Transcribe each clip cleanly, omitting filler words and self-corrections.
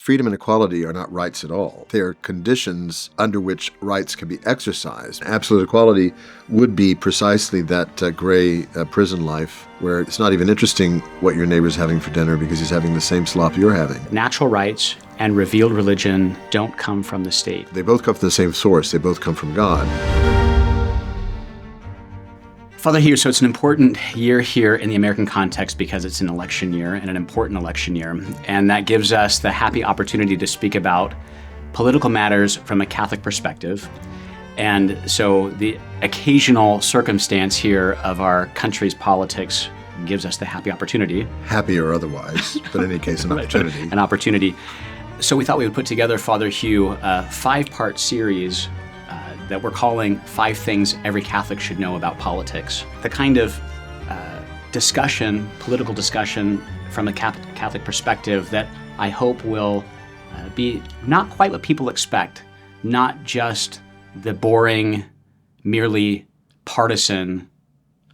Freedom and equality are not rights at all. They are conditions under which rights can be exercised. Absolute equality would be precisely that gray prison life where it's not even interesting what your neighbor's having for dinner because he's having the same slop you're having. Natural rights and revealed religion don't come from the state. They both come from the same source. They both come from God. Father Hugh, so it's an important year here in the American context because it's an election year and an important election year. And that gives us the happy opportunity to speak about political matters from a Catholic perspective. And so the occasional circumstance here of our country's politics gives us the happy opportunity. Happy or otherwise, but in any case, an opportunity. An opportunity. So we thought we would put together, Father Hugh, a 5-part series that we're calling 5 Things Every Catholic Should Know About Politics. The kind of discussion, political discussion from a Catholic perspective that I hope will be not quite what people expect, not just the boring, merely partisan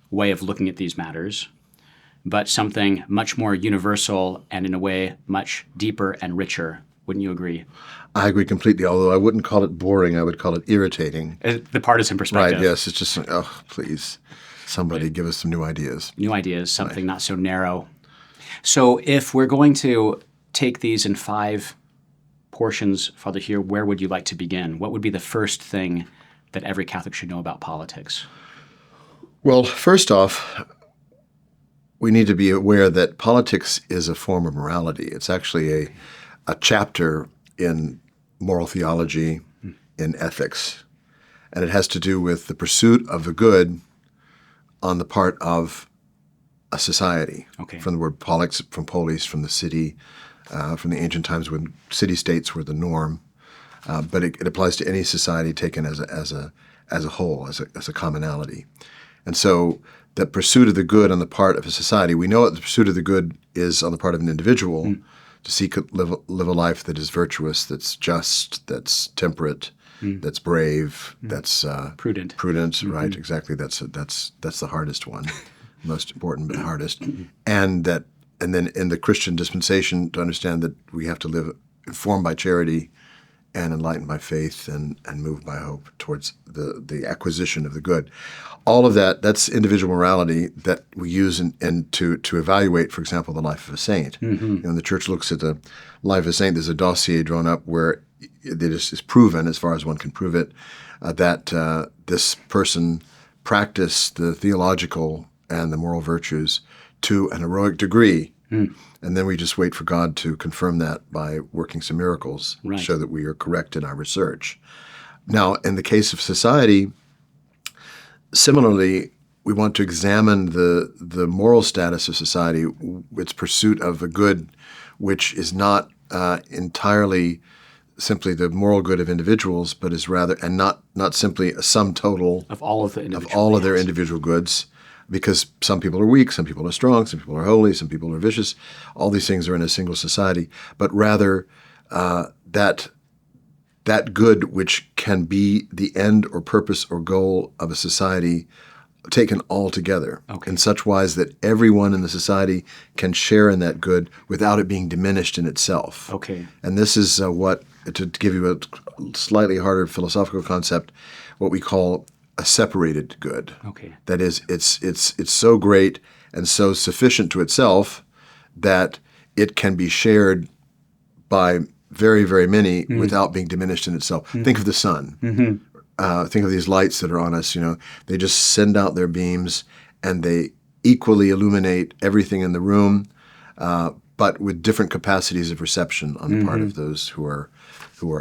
way of looking at these matters, but something much more universal and in a way much deeper and richer. Wouldn't you agree? I agree completely, although I wouldn't call it boring. I would call it irritating. The partisan perspective. Right, yes. It's just, oh, please, somebody give us some new ideas. New ideas, something not so narrow. So if we're going to take these in 5 portions, Father Hugh, where would you like to begin? What would be the first thing that every Catholic should know about politics? Well, first off, we need to be aware that politics is a form of morality. It's actually a chapter in moral theology, in ethics, and it has to do with the pursuit of the good on the part of a society. Okay. From the word polix, from polis, from the city, from the ancient times when city-states were the norm, but it applies to any society taken as a whole, as a commonality. And so the pursuit of the good on the part of a society, we know what the pursuit of the good is on the part of an individual, to seek live a life that is virtuous, that's just, that's temperate, that's brave, that's prudent. Prudent, right? Exactly. That's the hardest one, most important but hardest. And then in the Christian dispensation, to understand that we have to live informed by charity and enlightened by faith and moved by hope towards the acquisition of the good. All of that's individual morality that we use to evaluate, for example, the life of a saint. When the Church looks at the life of a saint, there's a dossier drawn up where it is proven, as far as one can prove it, that this person practiced the theological and the moral virtues to an heroic degree. And then we just wait for God to confirm that by working some miracles, right, show that we are correct in our research. Now, in the case of society, similarly, we want to examine the moral status of society, its pursuit of a good which is not entirely simply the moral good of individuals, but is rather, and not simply a sum total of all of their individual goods. Because some people are weak, some people are strong, some people are holy, some people are vicious. All these things are in a single society, but rather that good which can be the end or purpose or goal of a society taken all together, in such wise that everyone in the society can share in that good without it being diminished in itself. Okay. And this is to give you a slightly harder philosophical concept, what we call a separated good. Okay. That is, it's so great and so sufficient to itself that it can be shared by very, very many without being diminished in itself. Think of the sun. Think of these lights that are on us. They just send out their beams and they equally illuminate everything in the room, but with different capacities of reception on the part of those who are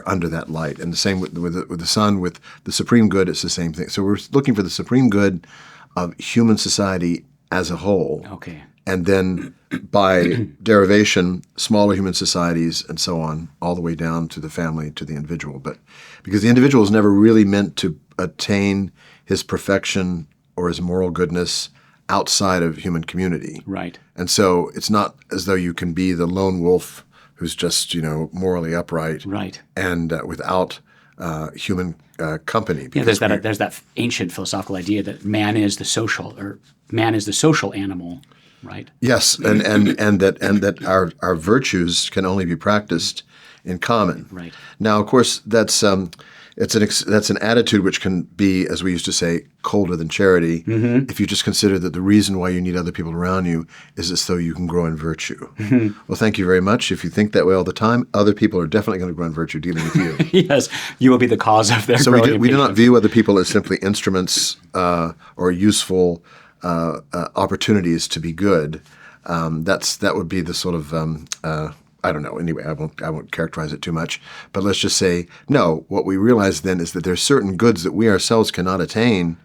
under that light. And the same with the sun, with the supreme good, it's the same thing. So we're looking for the supreme good of human society as a whole. Okay. And then by derivation, smaller human societies and so on, all the way down to the family, to the individual. But because the individual is never really meant to attain his perfection or his moral goodness outside of human community. Right. And so it's not as though you can be the lone wolf who's just, morally upright, right, and without human company. Yeah, there's that ancient philosophical idea that man is the social animal, right? Yes, and that our virtues can only be practiced in common. Right. Now, of course, that's an attitude which can be, as we used to say, colder than charity. If you just consider that the reason why you need other people around you is as though you can grow in virtue. Well, thank you very much. If you think that way all the time, other people are definitely going to grow in virtue dealing with you. Yes, you will be the cause of their So growing we do not impatience. view other people as simply instruments or useful opportunities to be good. That would be the sort of I don't know. Anyway, I won't characterize it too much. But let's just say no. What we realize then is that there's certain goods that we ourselves cannot attain,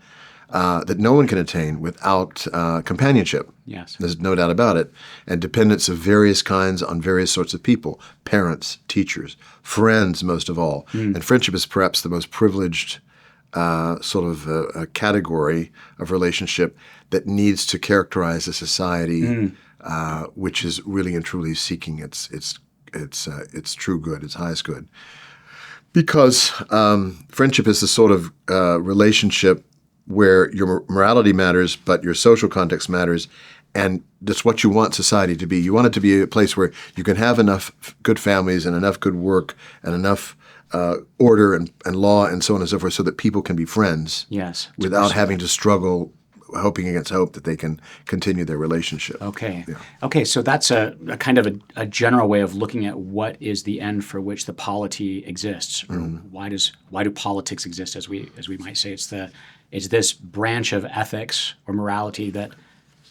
that no one can attain without companionship. Yes. There's no doubt about it. And dependence of various kinds on various sorts of people, parents, teachers, friends, most of all. And friendship is perhaps the most privileged sort of a category of relationship that needs to characterize a society which is really and truly seeking its true good, its highest good. Because friendship is the sort of relationship where your morality matters, but your social context matters, and that's what you want society to be. You want it to be a place where you can have enough good families and enough good work and enough order and law and so on and so forth so that people can be friends Yes. without having to struggle, hoping against hope that they can continue their relationship. Okay. Okay. So that's a kind of a general way of looking at what is the end for which the polity exists, or why do politics exist, as we might say. It's this branch of ethics or morality that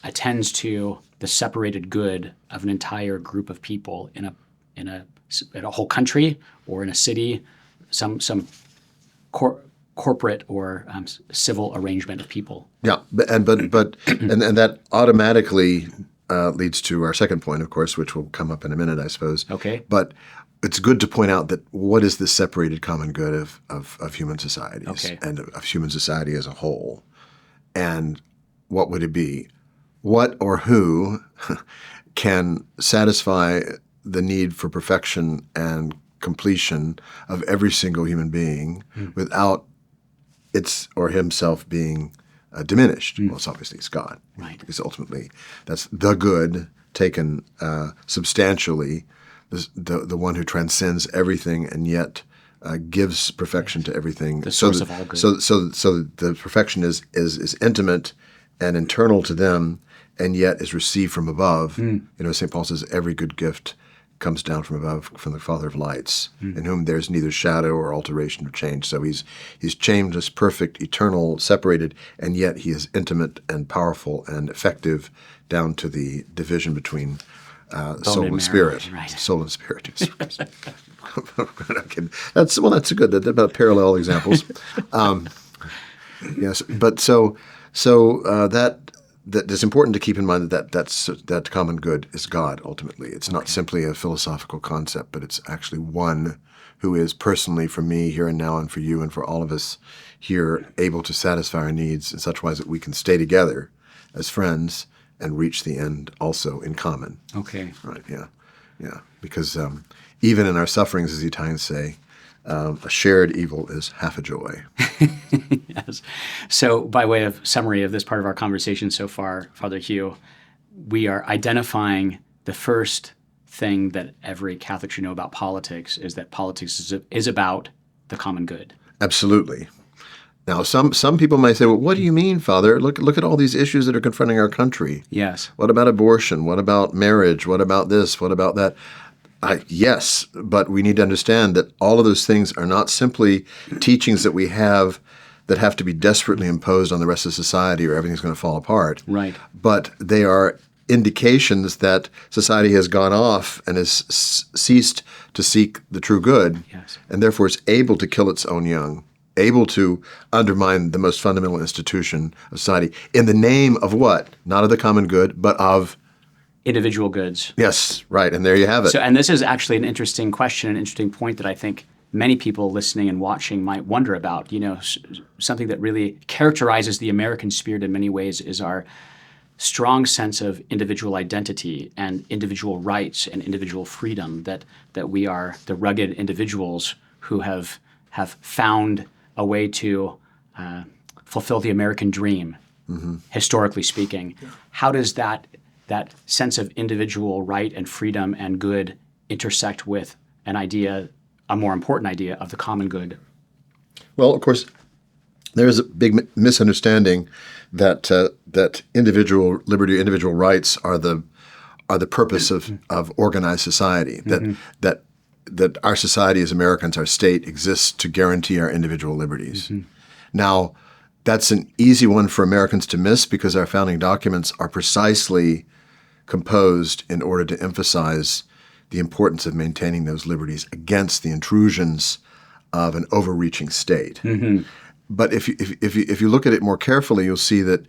attends to the separated good of an entire group of people in a whole country or in a city, some corporate or civil arrangement of people. Yeah, and that automatically leads to our second point, of course, which will come up in a minute, I suppose. Okay. But it's good to point out that what is the separated common good of human societies Okay. and of human society as a whole, and what would it be? What or who can satisfy the need for perfection and completion of every single human being without its or himself being diminished? Well, it's God. Right. Because ultimately that's the good taken substantially, the one who transcends everything and yet gives perfection to everything. The source of all good. So the perfection is intimate and internal to them, and yet is received from above. You know, St. Paul says every good gift comes down from above, from the Father of lights, in whom there's neither shadow or alteration or change. So he's changeless, perfect, eternal, separated, and yet he is intimate and powerful and effective down to the division between soul and marrow, spirit. right. Soul and spirit. Okay. That's good. That's about parallel examples. Yes, but so that it's important to keep in mind that common good is God ultimately. It's not simply a philosophical concept, but it's actually one who is personally, for me here and now, and for you and for all of us here, able to satisfy our needs in such wise that we can stay together as friends and reach the end also in common. Okay. Right? Yeah. Because even in our sufferings, as the Italians say, a shared evil is half a joy. Yes. So by way of summary of this part of our conversation so far, Father Hugh, we are identifying the first thing that every Catholic should know about politics is that politics is about the common good. Absolutely. Now, some people might say, well, what do you mean, Father? Look at all these issues that are confronting our country. Yes. What about abortion? What about marriage? What about this? What about that? Yes, but we need to understand that all of those things are not simply teachings that we have that have to be desperately imposed on the rest of society or everything's going to fall apart. Right. But they are indications that society has gone off and has ceased to seek the true good, Yes. and therefore is able to kill its own young, able to undermine the most fundamental institution of society in the name of what? Not of the common good, but of Individual goods. yes, right, and there you have it. So, and this is actually an interesting question, an interesting point that I think many people listening and watching might wonder about. You know, something that really characterizes the American spirit in many ways is our strong sense of individual identity and individual rights and individual freedom, that we are the rugged individuals who have found a way to fulfill the American dream, historically speaking. How does that sense of individual right and freedom and good intersect with an idea, a more important idea of the common good? Well, of course, there is a big misunderstanding that that individual liberty, individual rights are the purpose of organized society. That our society as Americans, our state, exists to guarantee our individual liberties. Now, that's an easy one for Americans to miss because our founding documents are precisely composed in order to emphasize the importance of maintaining those liberties against the intrusions of an overreaching state. But if you look at it more carefully, you'll see that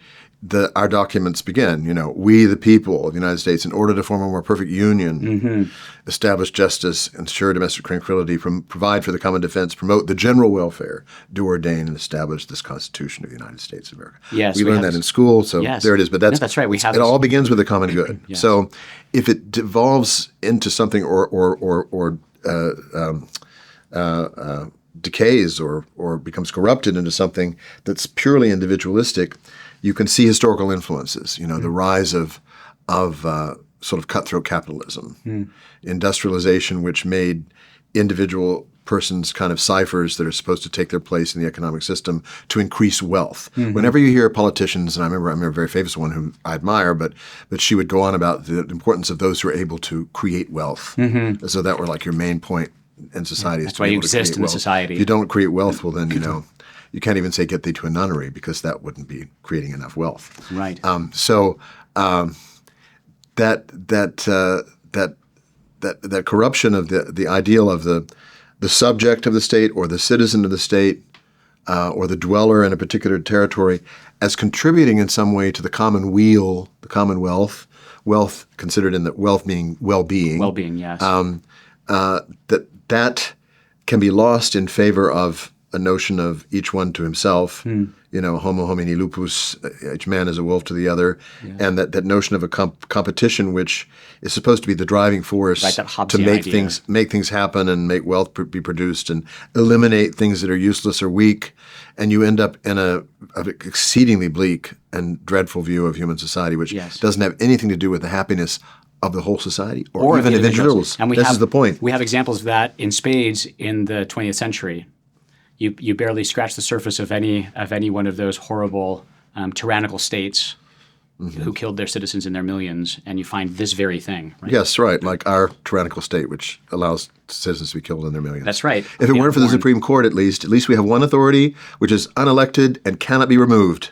our documents begin, we the people of the United States, in order to form a more perfect union, establish justice, ensure domestic tranquility, provide for the common defense, promote the general welfare, do ordain and establish this Constitution of the United States of America. Yes, we learned that in school, so there it is. But that's right. It all begins with the common good. Yes. So if it devolves into something or decays or becomes corrupted into something that's purely individualistic, you can see historical influences. The rise of sort of cutthroat capitalism, industrialization, which made individual persons kind of ciphers that are supposed to take their place in the economic system to increase wealth. Whenever you hear politicians, and I remember a very famous one who I admire, but she would go on about the importance of those who are able to create wealth, as though that were like your main point in society. That's why you exist in the society. If you don't create wealth, well then you can't even say get thee to a nunnery because that wouldn't be creating enough wealth. Right. That corruption of the ideal of the subject of the state or the citizen of the state or the dweller in a particular territory as contributing in some way to the common weal, the commonwealth, wealth considered in the wealth being well-being. Well-being, yes. That can be lost in favor of a notion of each one to himself, homo homini lupus, each man is a wolf to the other, and that notion of a competition which is supposed to be the driving force to make things happen and make wealth be produced and eliminate things that are useless or weak, and you end up in an exceedingly bleak and dreadful view of human society, which doesn't have anything to do with the happiness of the whole society or even individuals. And this is the point. We have examples of that in spades in the 20th century. You barely scratch the surface of any one of those horrible tyrannical states who killed their citizens in their millions, and you find this very thing. Right? Yes, right, like our tyrannical state, which allows citizens to be killed in their millions. That's right. If it weren't for the Supreme Court, at least we have one authority which is unelected and cannot be removed.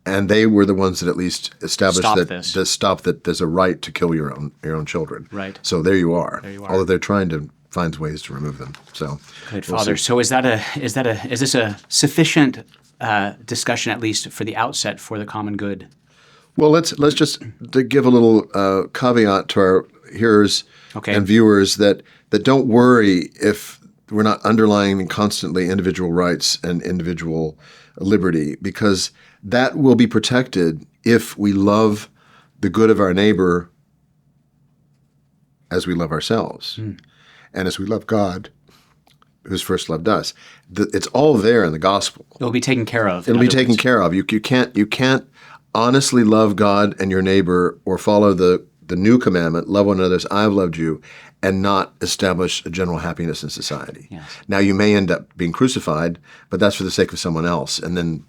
And they were the ones that at least established that there's a right to kill your own children. Right. So there you are. Although they're trying to find ways to remove them. So good, Father. So is this a sufficient discussion, at least for the outset, for the common good? Well, let's just to give a little caveat to our hearers and viewers that don't worry if we're not underlining constantly individual rights and individual liberty, because that will be protected if we love the good of our neighbor as we love ourselves and as we love God, who's first loved us. It's all there in the gospel. It'll be taken care of. It'll be taken care of. You can't honestly love God and your neighbor or follow the new commandment, love one another as I've loved you, and not establish a general happiness in society. Yes. Now, you may end up being crucified, but that's for the sake of someone else. And then,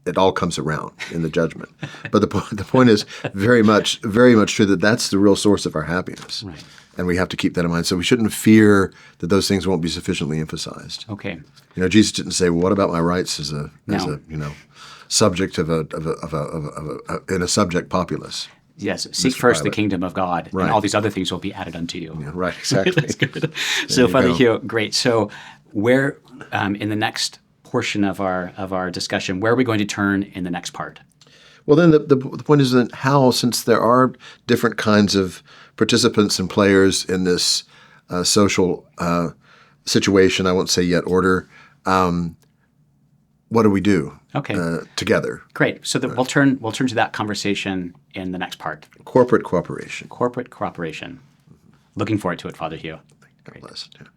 it all comes around in the judgment. But the point is very much true that that's the real source of our happiness. Right. And we have to keep that in mind. So we shouldn't fear that those things won't be sufficiently emphasized. Okay. Jesus didn't say, "Well, what about my rights as a subject of in a subject populace?" Yes, seek first the kingdom of God, and all these other things will be added unto you. Yeah, right, exactly. That's good. So, Father Hugh, great. So, where in the next portion of our discussion, where are we going to turn in the next part? Well, then the point is that how, since there are different kinds of participants and players in this social situation, I won't say yet order, what do we do together? Great. So we'll turn to that conversation in the next part. Corporate cooperation. Corporate cooperation. Looking forward to it, Father Hugh. God bless. Yeah.